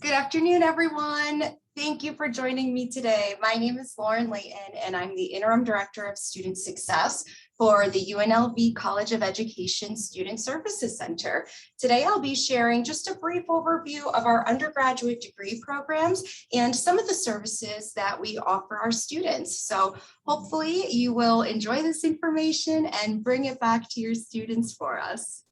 Good afternoon, everyone. Thank you for joining me today. My name is Lauren Layton, and I'm the Interim Director of Student Success for the UNLV College of Education Student Services Center. Today, I'll be sharing just a brief overview of our undergraduate degree programs and some of the services that we offer our students. So hopefully you will enjoy this information and bring it back to your students for us.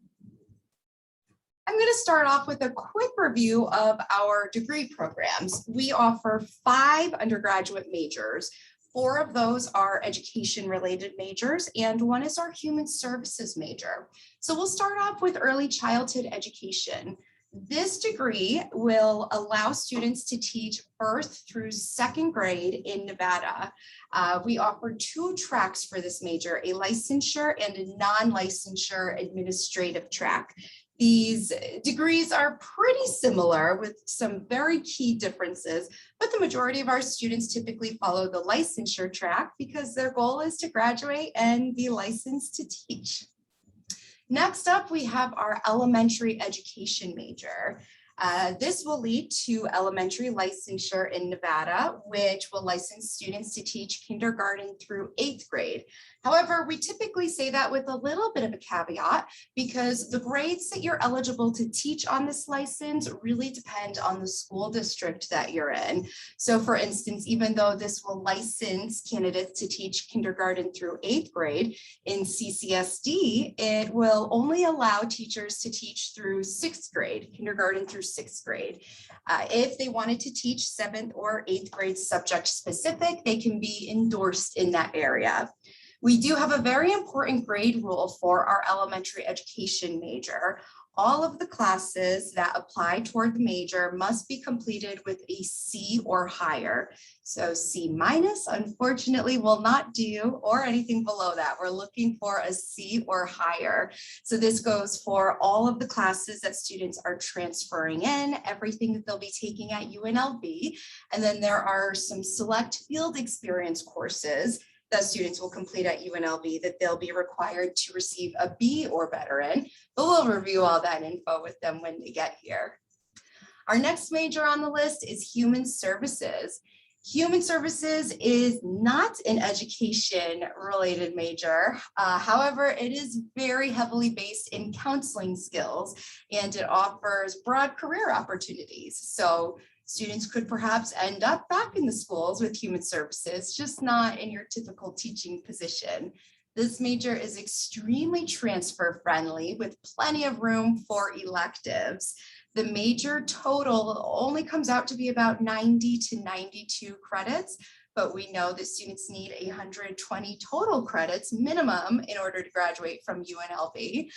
I'm going to start off with a quick review of our degree programs. We offer 5 undergraduate majors. 4 of those are education-related majors, and 1 is our human services major. So we'll start off with early childhood education. This degree will allow students to teach birth through 2nd grade in Nevada. We offer 2 tracks for this major, a licensure and a non-licensure administrative track. These degrees are pretty similar with some very key differences, but the majority of our students typically follow the licensure track because their goal is to graduate and be licensed to teach. Next up, we have our elementary education major. This will lead to elementary licensure in Nevada, which will license students to teach kindergarten through 8th grade. However, we typically say that with a little bit of a caveat because the grades that you're eligible to teach on this license really depend on the school district that you're in. So for instance, even though this will license candidates to teach kindergarten through 8th grade, in CCSD, it will only allow teachers to teach through 6th grade, kindergarten through 6th grade. If they wanted to teach 7th or 8th grade subject specific, they can be endorsed in that area. We do have a very important grade rule for our elementary education major. All of the classes that apply toward the major must be completed with a C or higher. So C minus, unfortunately, will not do, or anything below that. We're looking for a C or higher. So this goes for all of the classes that students are transferring in, everything that they'll be taking at UNLV. And then there are some select field experience courses that students will complete at UNLV that they'll be required to receive a B or better in, but we'll review all that info with them when they get here. Our next major on the list is human services. Human services is not an education-related major. However, it is very heavily based in counseling skills, and it offers broad career opportunities. So students could perhaps end up back in the schools with human services, just not in your typical teaching position. This major is extremely transfer friendly with plenty of room for electives. The major total only comes out to be about 90 to 92 credits, but we know that students need 120 total credits minimum in order to graduate from UNLV.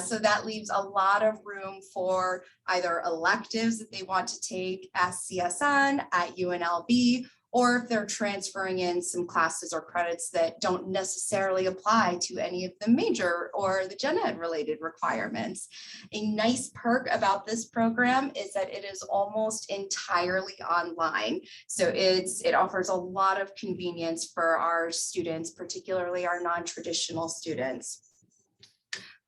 So that leaves a lot of room for either electives that they want to take as CSN at UNLV, or if they're transferring in some classes or credits that don't necessarily apply to any of the major or the gen ed related requirements. A nice perk about this program is that it is almost entirely online. So it offers a lot of convenience for our students, particularly our non-traditional students.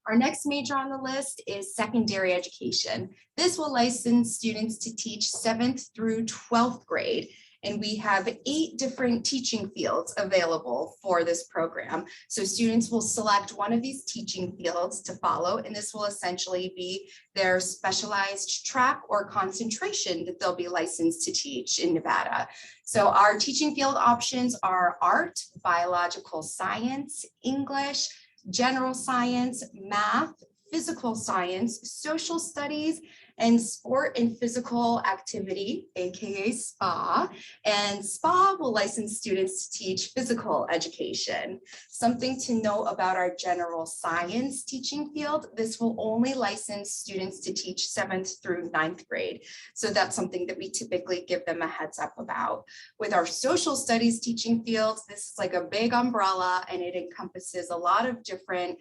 Our next major on the list is secondary education. This will license students to teach 7th through 12th grade. And we have 8 different teaching fields available for this program. So students will select one of these teaching fields to follow, and this will essentially be their specialized track or concentration that they'll be licensed to teach in Nevada. So our teaching field options are art, biological science, English, general science, math, physical science, social studies, and sport and physical activity, aka SPA. And SPA will license students to teach physical education. Something to know about our general science teaching field, this will only license students to teach 7th through 9th grade. So that's something that we typically give them a heads up about. With our social studies teaching fields, this is like a big umbrella, and it encompasses a lot of different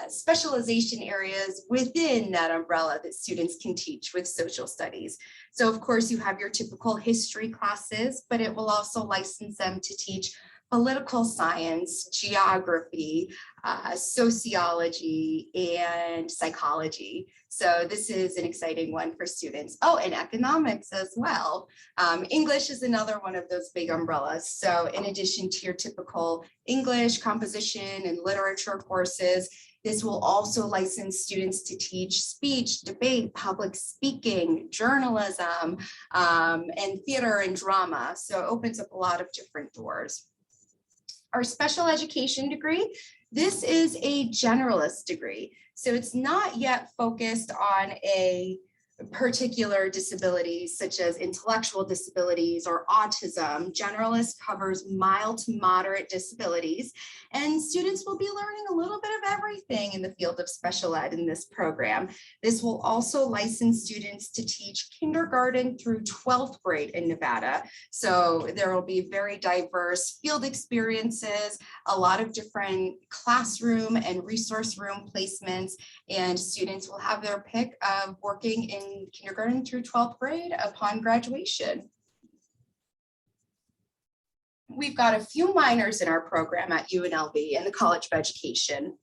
specialization areas within that umbrella that students can teach with social studies. So of course you have your typical history classes, but it will also license them to teach political science, geography, sociology, and psychology. So this is an exciting one for students. Oh, and economics as well. English is another one of those big umbrellas. So in addition to your typical English, composition, and literature courses, this will also license students to teach speech, debate, public speaking, journalism, and theater and drama. So it opens up a lot of different doors. Our special education degree, this is a generalist degree. So it's not yet focused on a particular disabilities such as intellectual disabilities or autism. Generalist covers mild to moderate disabilities, and students will be learning a little bit of everything in the field of special ed in this program. This will also license students to teach kindergarten through 12th grade in Nevada. So there will be very diverse field experiences, a lot of different classroom and resource room placements, and students will have their pick of working in kindergarten through 12th grade upon graduation. We've got a few minors in our program at UNLV in the College of Education.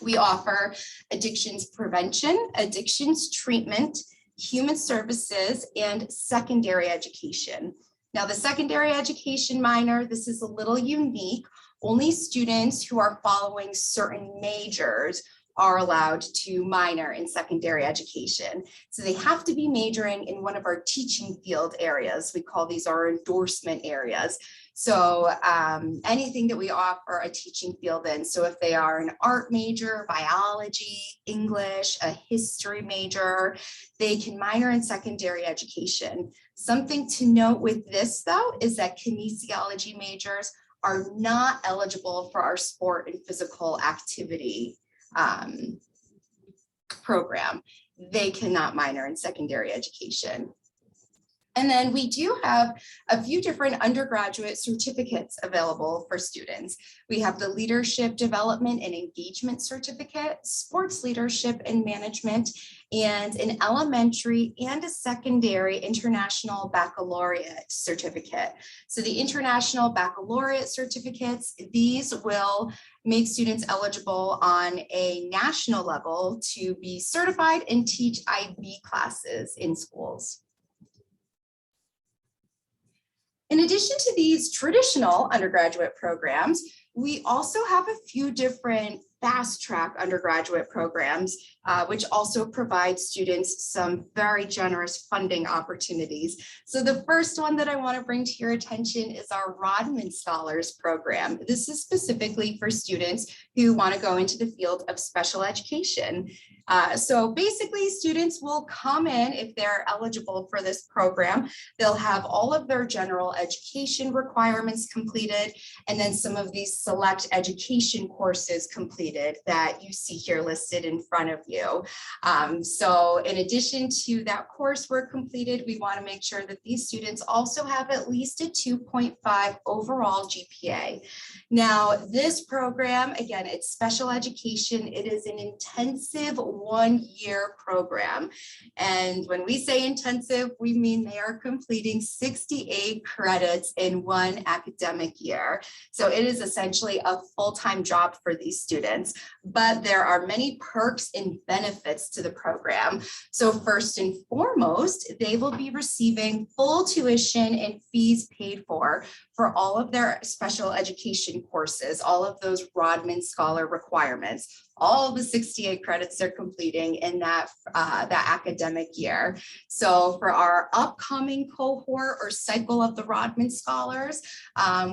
We offer addictions prevention, addictions treatment, human services, and secondary education. Now, the secondary education minor, this is a little unique. Only students who are following certain majors are allowed to minor in secondary education. So they have to be majoring in one of our teaching field areas. We call these our endorsement areas. So anything that we offer a teaching field in. So if they are an art major, biology, English, a history major, they can minor in secondary education. Something to note with this though, is that kinesiology majors are not eligible for our sport and physical activity program. They cannot minor in secondary education. And then we do have a few different undergraduate certificates available for students. We have the Leadership Development and Engagement Certificate, Sports Leadership and Management, and an elementary and a secondary International Baccalaureate certificate. So the International Baccalaureate certificates, these will make students eligible on a national level to be certified and teach IB classes in schools. In addition to these traditional undergraduate programs, we also have a few different fast track undergraduate programs, which also provide students some very generous funding opportunities. So the first one that I want to bring to your attention is our Rodman Scholars Program. This is specifically for students who want to go into the field of special education. So basically students will come in if they're eligible for this program. They'll have all of their general education requirements completed, and then some of these select education courses completed that you see here listed in front of you. So in addition to that coursework completed, we want to make sure that these students also have at least a 2.5 overall GPA. Now, this program, again, it's special education. It is an intensive one-year program. And when we say intensive, we mean they are completing 68 credits in one academic year. So it is essentially a full-time job for these students, but there are many perks and benefits to the program. So first and foremost, they will be receiving full tuition and fees paid for all of their special education courses, all of those Rodman Scholar requirements, all of the 68 credits they're completing in that academic year. So for our upcoming cohort or cycle of the Rodman Scholars,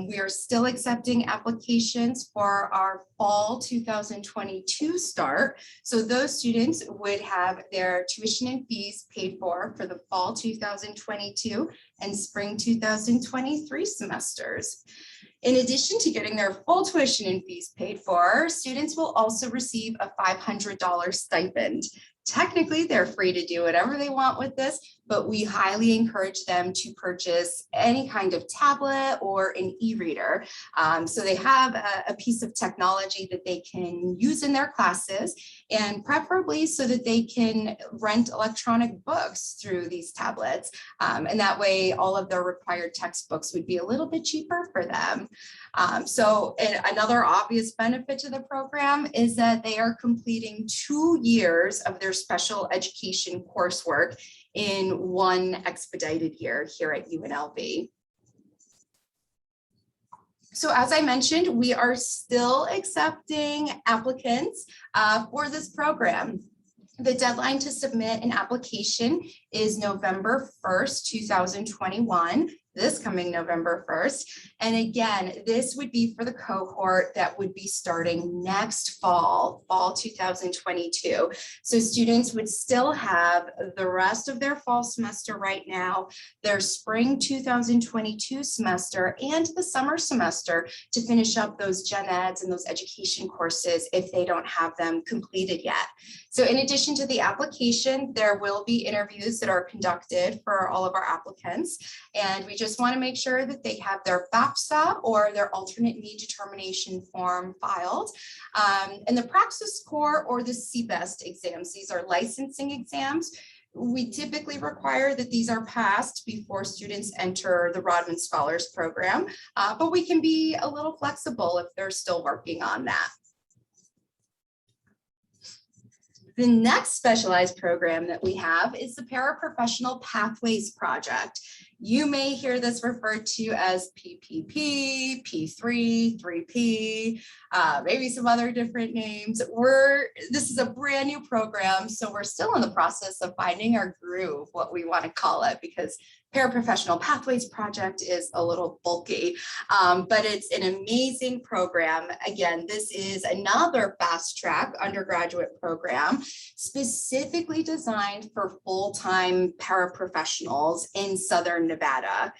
we are still accepting applications for our fall 2022 start. So those students would have their tuition and fees paid for the fall 2022 and spring 2023 semesters. In addition to getting their full tuition and fees paid for, students will also receive a $500 stipend. Technically, they're free to do whatever they want with this, but we highly encourage them to purchase any kind of tablet or an e-reader. So they have a piece of technology that they can use in their classes, and preferably so that they can rent electronic books through these tablets. And that way, all of their required textbooks would be a little bit cheaper for them. And another obvious benefit to the program is that they are completing 2 years of their special education coursework in one expedited year here at UNLV. So as I mentioned, we are still accepting applicants for this program. The deadline to submit an application is November 1st, 2021, this coming November 1st. And again, this would be for the cohort that would be starting next fall 2022. So students would still have the rest of their fall semester right now, their spring 2022 semester, and the summer semester to finish up those gen eds and those education courses if they don't have them completed yet. So in addition to the application, there will be interviews that are conducted for all of our applicants. And we just want to make sure that they have their FAFSA or their alternate need determination form filed. And the Praxis Score or the CBEST exams, these are licensing exams. We typically require that these are passed before students enter the Rodman Scholars Program, but we can be a little flexible if they're still working on that. The next specialized program that we have is the Paraprofessional Pathways Project. You may hear this referred to as PPP, P3, 3P, maybe some other different names. This is a brand new program, so we're still in the process of finding our groove, what we want to call it, because Paraprofessional Pathways Project is a little bulky, but it's an amazing program. Again, this is another fast track undergraduate program specifically designed for full-time paraprofessionals in Southern Nevada.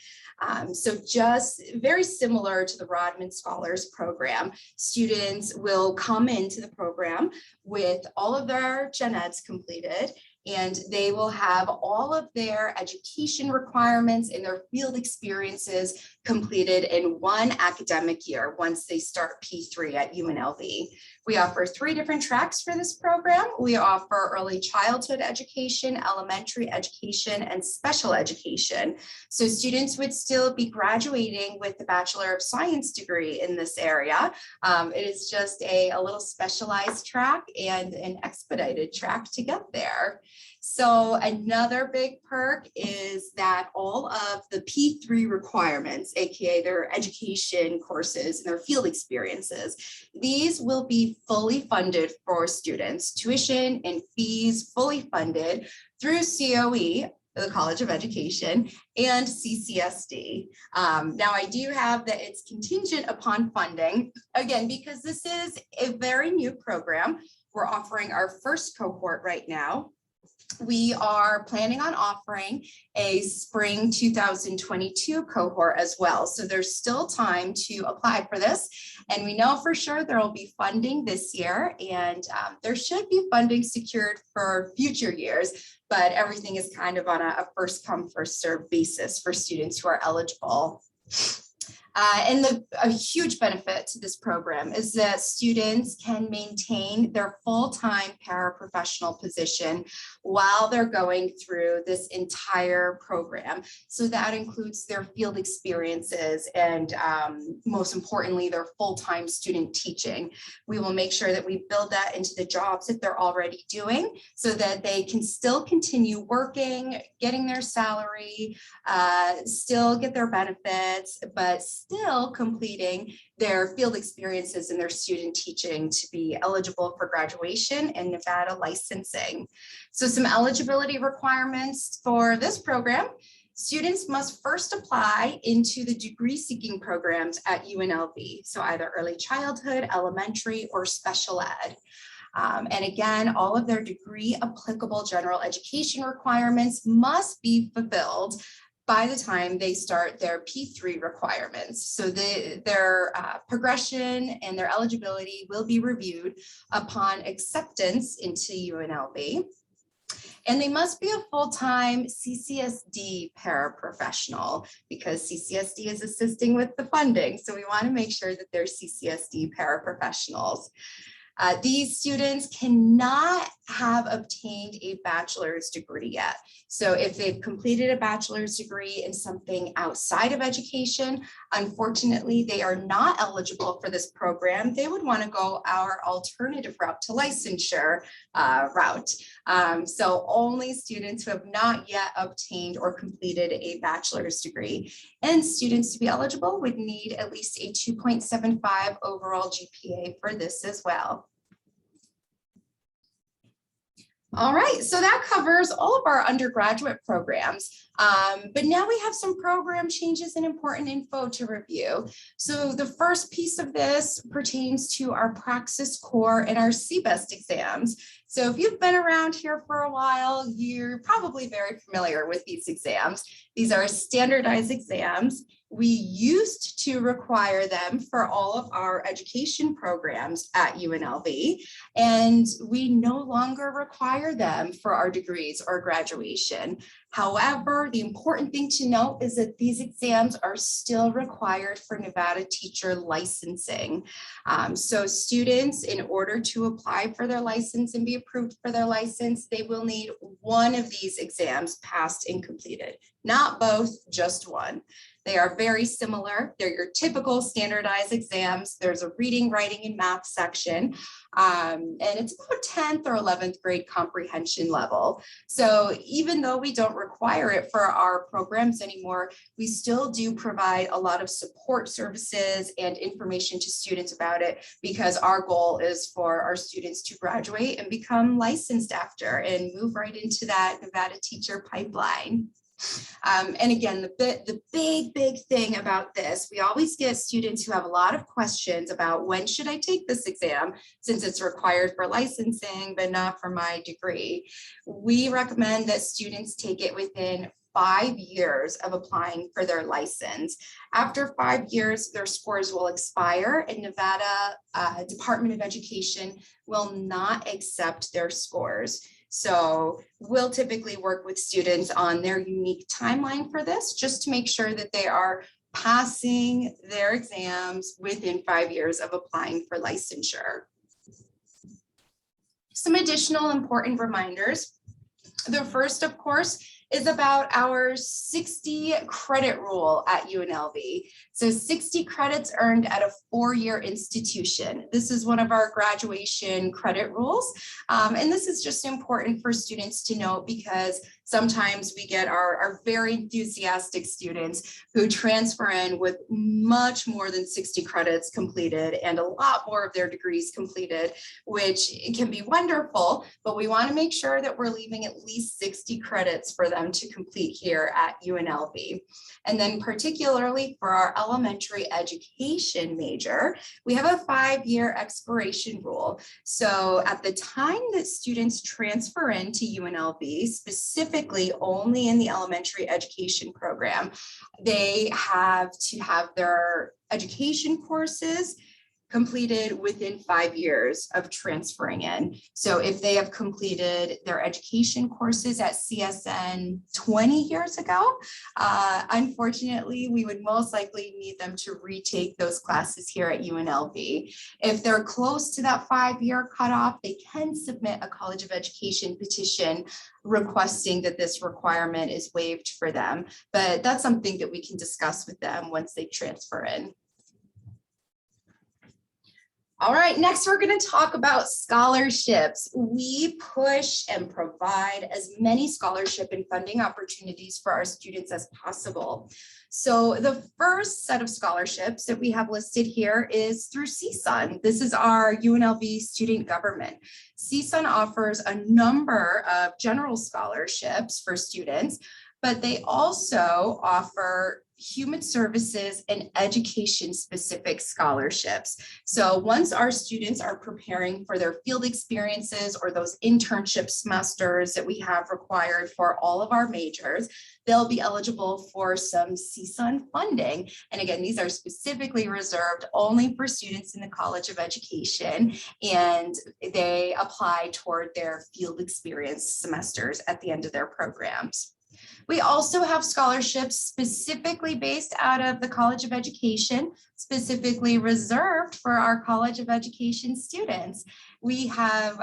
So just very similar to the Rodman Scholars Program, students will come into the program with all of their gen eds completed, and they will have all of their education requirements and their field experiences completed in one academic year once they start P3 at UNLV. We offer 3 different tracks for this program. We offer early childhood education, elementary education, and special education. So students would still be graduating with the Bachelor of Science degree in this area. It is just a little specialized track and an expedited track to get there. So another big perk is that all of the P3 requirements, aka their education courses and their field experiences, these will be fully funded for students. Tuition and fees fully funded through COE, the College of Education, and CCSD. Now I do have that it's contingent upon funding, again, because this is a very new program. We're offering our first cohort right now. We are planning on offering a spring 2022 cohort as well. So there's still time to apply for this. And we know for sure there will be funding this year, and there should be funding secured for future years, but everything is kind of on a first come, first served basis for students who are eligible. And a huge benefit to this program is that students can maintain their full-time paraprofessional position while they're going through this entire program. So that includes their field experiences and most importantly, their full-time student teaching. We will make sure that we build that into the jobs that they're already doing so that they can still continue working, getting their salary, still get their benefits, but still completing their field experiences and their student teaching to be eligible for graduation and Nevada licensing. So some eligibility requirements for this program: students must first apply into the degree seeking programs at UNLV. So either early childhood, elementary, or special ed. And again, all of their degree applicable general education requirements must be fulfilled by the time they start their P3 requirements. So their progression and their eligibility will be reviewed upon acceptance into UNLV. And they must be a full-time CCSD paraprofessional because CCSD is assisting with the funding. So we want to make sure that they're CCSD paraprofessionals. These students cannot have obtained a bachelor's degree yet. So if they've completed a bachelor's degree in something outside of education, unfortunately, they are not eligible for this program. They would want to go our alternative route to licensure route. So only students who have not yet obtained or completed a bachelor's degree. And students to be eligible would need at least a 2.75 overall GPA for this as well. All right, so that covers all of our undergraduate programs, but now we have some program changes and important info to review. So the first piece of this pertains to our Praxis Core and our CBEST exams. So if you've been around here for a while, you're probably very familiar with these exams. These are standardized exams. We used to require them for all of our education programs at UNLV, and we no longer require them for our degrees or graduation. However, the important thing to note is that these exams are still required for Nevada teacher licensing. So students, in order to apply for their license and be approved for their license, they will need one of these exams passed and completed, not both, just one. They are very similar. They're your typical standardized exams. There's a reading, writing, and math section, and it's about 10th or 11th grade comprehension level. So even though we don't require it for our programs anymore, we still do provide a lot of support services and information to students about it, because our goal is for our students to graduate and become licensed after and move right into that Nevada teacher pipeline. And again, the big thing about this, we always get students who have a lot of questions about when should I take this exam, since it's required for licensing, but not for my degree. We recommend that students take it within 5 years of applying for their license. After 5 years, their scores will expire, and Nevada Department of Education will not accept their scores. So we'll typically work with students on their unique timeline for this, just to make sure that they are passing their exams within 5 years of applying for licensure. Some additional important reminders. The first, of course, is about our 60 credit rule at UNLV. So 60 credits earned at a 4-year institution. This is one of our graduation credit rules. And this is just important for students to know, because sometimes we get our very enthusiastic students who transfer in with much more than 60 credits completed and a lot more of their degrees completed, which can be wonderful, but we want to make sure that we're leaving at least 60 credits for them to complete here at UNLV. And then particularly for our elementary education major, we have a 5-year expiration rule. So at the time that students transfer into UNLV, specifically only in the elementary education program, they have to have their education courses completed within 5 years of transferring in. So if they have completed their education courses at CSN 20 years ago, unfortunately, we would most likely need them to retake those classes here at UNLV. If they're close to that 5-year cutoff, they can submit a College of Education petition requesting that this requirement is waived for them. But that's something that we can discuss with them once they transfer in. All right, next we're going to talk about scholarships. We push and provide as many scholarship and funding opportunities for our students as possible. So the first set of scholarships that we have listed here is through CSUN. This is our UNLV student government. CSUN offers a number of general scholarships for students, but they also offer human services and education specific scholarships. So once our students are preparing for their field experiences or those internship semesters that we have required for all of our majors, they'll be eligible for some CSUN funding. And again, these are specifically reserved only for students in the College of Education, and they apply toward their field experience semesters at the end of their programs. We also have scholarships specifically based out of the College of Education, specifically reserved for our College of Education students. We have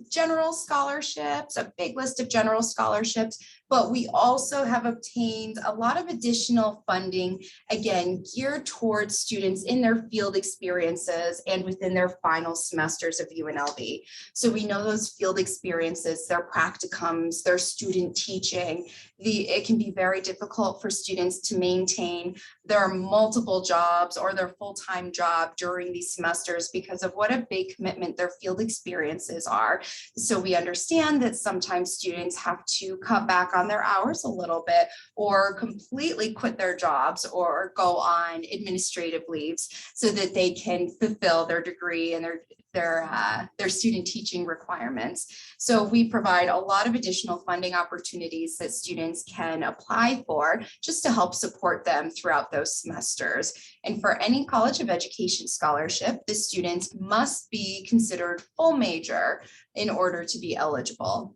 general scholarships, a big list of general scholarships, but we also have obtained a lot of additional funding, again, geared towards students in their field experiences and within their final semesters of UNLV. So we know those field experiences, their practicums, their student teaching, it can be very difficult for students to maintain their multiple jobs or their full-time job during these semesters because of what a big commitment their field experiences are. So we understand that sometimes students have to cut back on their hours a little bit or completely quit their jobs or go on administrative leaves so that they can fulfill their degree and their student teaching requirements. So we provide a lot of additional funding opportunities that students can apply for just to help support them throughout those semesters. And for any College of Education scholarship, the students must be considered full major in order to be eligible.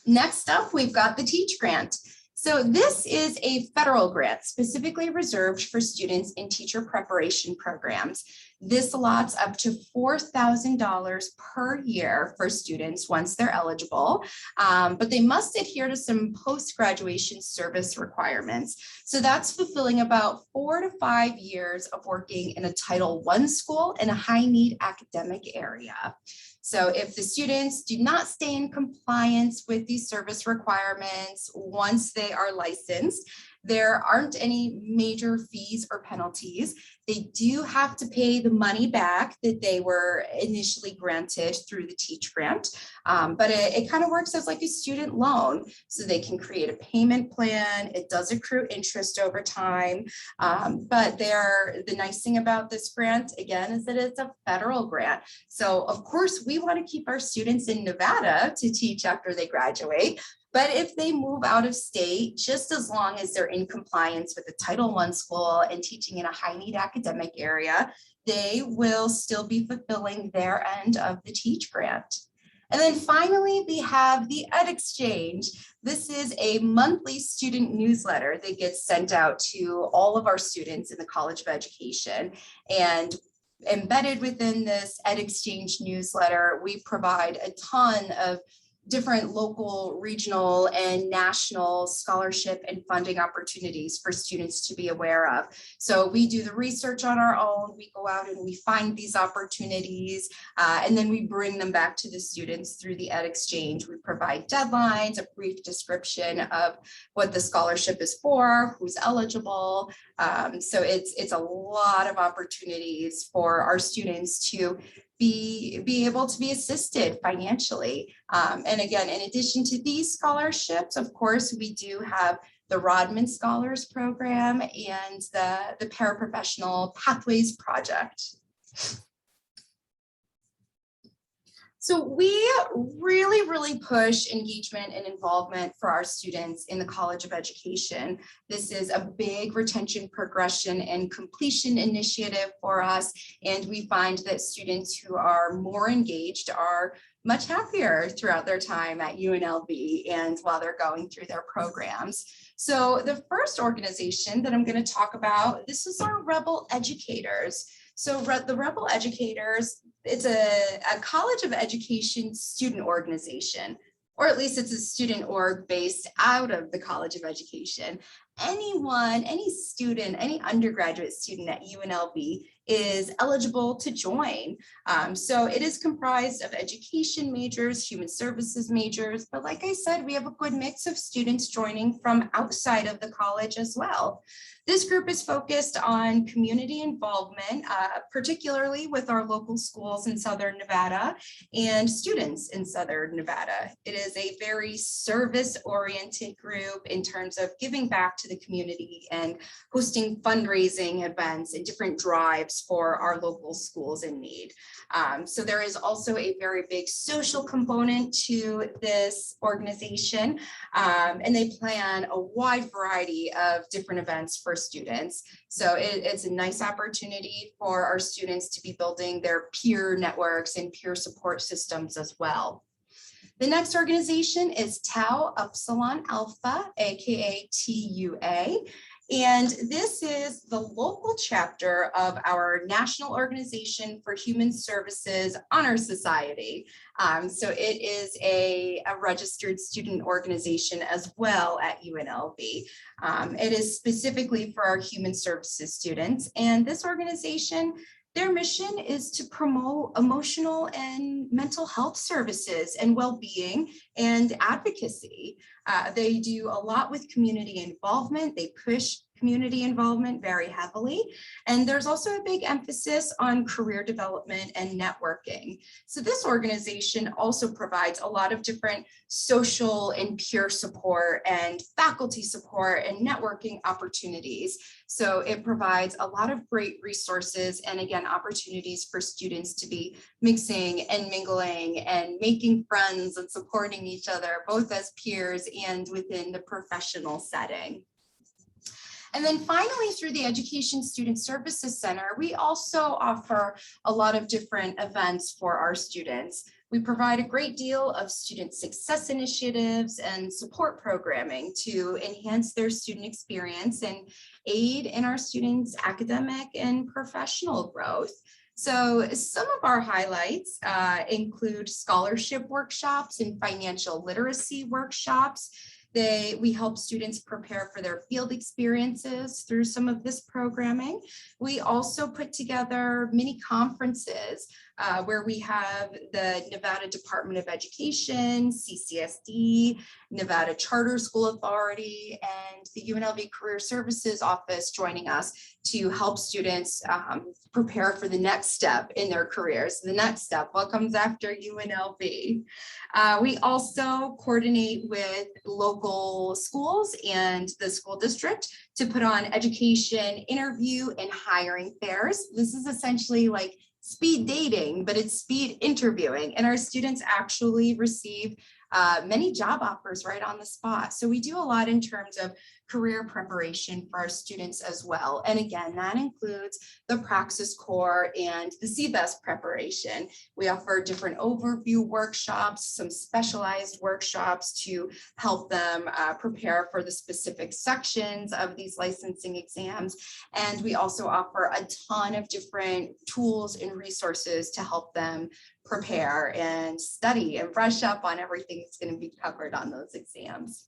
Next up, we've got the Teach Grant. So this is a federal grant specifically reserved for students in teacher preparation programs. This allots up to $4,000 per year for students once they're eligible, but they must adhere to some post-graduation service requirements. So that's fulfilling about 4 to 5 years of working in a Title I school in a high-need academic area. So if the students do not stay in compliance with these service requirements once they are licensed, there aren't any major fees or penalties. They do have to pay the money back that they were initially granted through the Teach Grant, but it kind of works as like a student loan. So they can create a payment plan. It does accrue interest over time, but the nice thing about this grant, again, is that it's a federal grant. So of course, we want to keep our students in Nevada to teach after they graduate. But if they move out of state, just as long as they're in compliance with the Title I school and teaching in a high-need academic area, they will still be fulfilling their end of the Teach Grant. And then finally, we have the Ed Exchange. This is a monthly student newsletter that gets sent out to all of our students in the College of Education. And embedded within this Ed Exchange newsletter, we provide a ton of different local, regional, and national scholarship and funding opportunities for students to be aware of. So we do the research on our own, we go out and we find these opportunities, and then we bring them back to the students through the Ed Exchange. We provide deadlines, a brief description of what the scholarship is for, who's eligible. So it's a lot of opportunities for our students to be able to be assisted financially. And again, in addition to these scholarships, of course, we do have the Rodman Scholars Program and the Paraprofessional Pathways Project. So we really push engagement and involvement for our students in the College of Education. This is a big retention, progression, and completion initiative for us. And we find that students who are more engaged are much happier throughout their time at UNLV and while they're going through their programs. So the first organization that I'm going to talk about, this is our Rebel Educators. So the Rebel Educators, it's a College of Education student organization, or at least it's a student org based out of the College of Education. Anyone, any student, any undergraduate student at UNLV is eligible to join. So it is comprised of education majors, human services majors, but like I said, we have a good mix of students joining from outside of the college as well. This group is focused on community involvement, particularly with our local schools in Southern Nevada and students in Southern Nevada. It is a very service-oriented group in terms of giving back to the community and hosting fundraising events and different drives for our local schools in need. So there is also a very big social component to this organization, and they plan a wide variety of different events for students. So it's a nice opportunity for our students to be building their peer networks and peer support systems as well. The next organization is Tau Upsilon Alpha, aka TUA. And this is the local chapter of our National Organization for Human Services Honor Society. So it is a registered student organization as well at UNLV. It is specifically for our human services students. And this organization, their mission is to promote emotional and mental health services and well-being and advocacy. They do a lot with community involvement. They push community involvement very heavily. And there's also a big emphasis on career development and networking. So this organization also provides a lot of different social and peer support and faculty support and networking opportunities. So it provides a lot of great resources and again, opportunities for students to be mixing and mingling and making friends and supporting each other, both as peers and within the professional setting. And then finally, through the Education Student Services Center, we also offer a lot of different events for our students. We provide a great deal of student success initiatives and support programming to enhance their student experience and aid in our students' academic and professional growth. So some of our highlights include scholarship workshops and financial literacy workshops. We help students prepare for their field experiences through some of this programming. We also put together mini conferences where we have the Nevada Department of Education, CCSD, Nevada Charter School Authority, and the UNLV Career Services Office joining us to help students prepare for the next step in their careers. The next step, what comes after UNLV? We also coordinate with local schools and the school district to put on education, interview, and hiring fairs. This is essentially like speed dating, but it's speed interviewing, and our students actually receive many job offers right on the spot. So we do a lot in terms of career preparation for our students as well. And again, that includes the Praxis Core and the CBEST preparation. We offer different overview workshops, some specialized workshops to help them prepare for the specific sections of these licensing exams. And we also offer a ton of different tools and resources to help them prepare and study and brush up on everything that's going to be covered on those exams.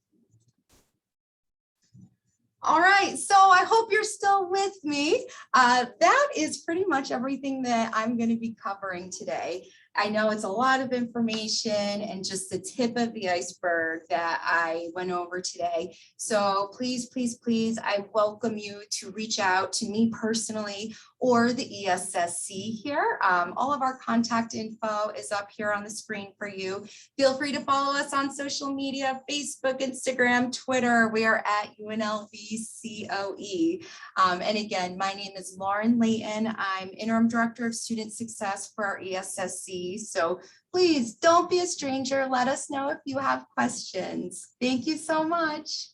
All right, so I hope you're still with me. That is pretty much everything that I'm going to be covering today. I know it's a lot of information and just the tip of the iceberg that I went over today. So please, please, please, I welcome you to reach out to me personally or the ESSC here. All of our contact info is up here on the screen for you. Feel free to follow us on social media, Facebook, Instagram, Twitter. We are at UNLV COE. And again, my name is Lauren Layton. I'm Interim Director of Student Success for our ESSC. So please don't be a stranger. Let us know if you have questions. Thank you so much.